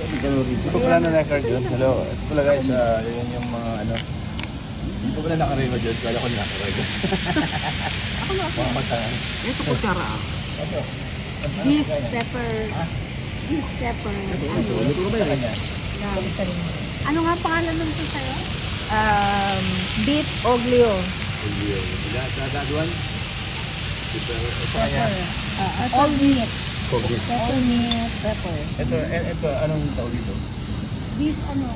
Hindi ko pala na-record yun. Hello. Ito pala guys, yun yung mga ano. Hindi ko pala naka-record yun. Kala ko naka-record. Ako na ako. Mga matangan. Ito po tara. Ano? Beef pepper. Beef pepper. Luto ko ba yun? Ano nga pangalan nun po sa'yo? Beef oglio. That one? Pepper. All meat. Kogi. All meat pepper. Ito, anong tawag dito? Beef ano?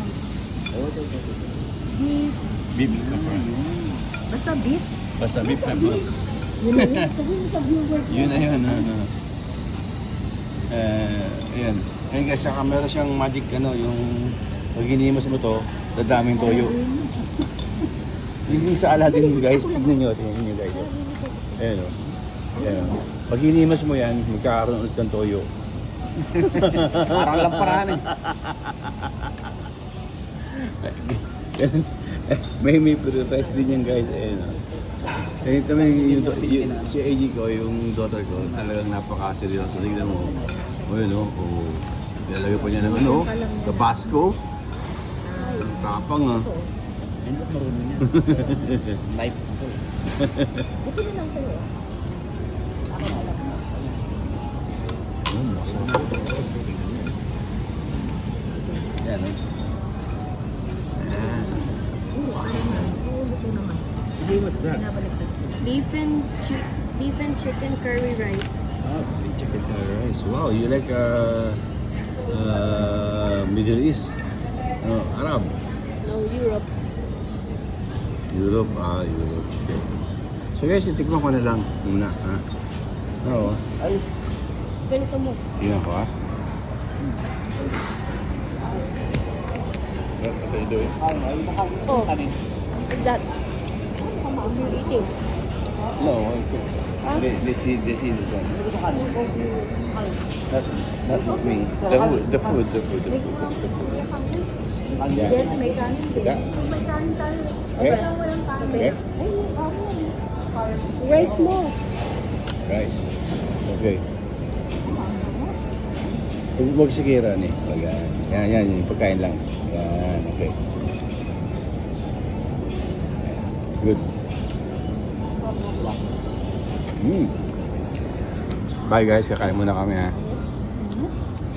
Beef. Beef pepper. Basta beef? Basta beef pepper. Yun na yun. Sabi mo sa viewer. Yun na yun. Ayan. Ayun guys, saka meron siyang magic ano, yung pag hinimas mo to, dadaming toyo. Yung sa Aladdin guys, tignan nyo guys. Ayan o. Ayan o. Pag hinimas mo yan, magkakaroon ulit ng toyo. Parang lamparahan eh. may price din yan guys. Ayan o. Ito si AG ko, yung daughter ko, talagang napaka-seryoso. Tignan mo. O yun o. Nilalagay pa niya ng ano, Tabasco. Ang tapang ah. Hindi ko marunong yan. Life ko. Buti na lang sa'yo. Yan o. Buti naman. See, what's that? Pinabaliktad ko. Beef and chicken curry rice. Ah, chicken curry rice. Wow, you like Middle East? Arab? No, Europe. Europe, Europe. So guys, titikman ko na lang muna, ha? Oo. Ay, Ganito mo. Tingnan ko, ha? What are you doing? ay, baka Oh. kanin. Like that. If you're eating. No, okay. They see this one. Not me. The food. Yeah. Then may kanin din. Yeah. May kanin tayo. Okay. Walang kanin. Okay. Ay, rice mo. Rice. Okay. Huwag sikira ni. Yan, yung pagkain lang. Yan, okay. Good. Bye guys, kakain muna kami ha.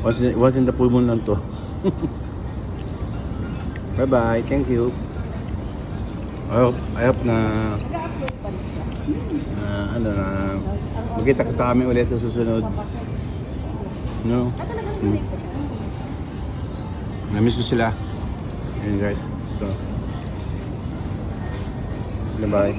Once in the full moon lang to. Bye bye, thank you. I hope na magkita kami ulit sa susunod. No? Namiss ko sila. Ayun guys. So, bye bye.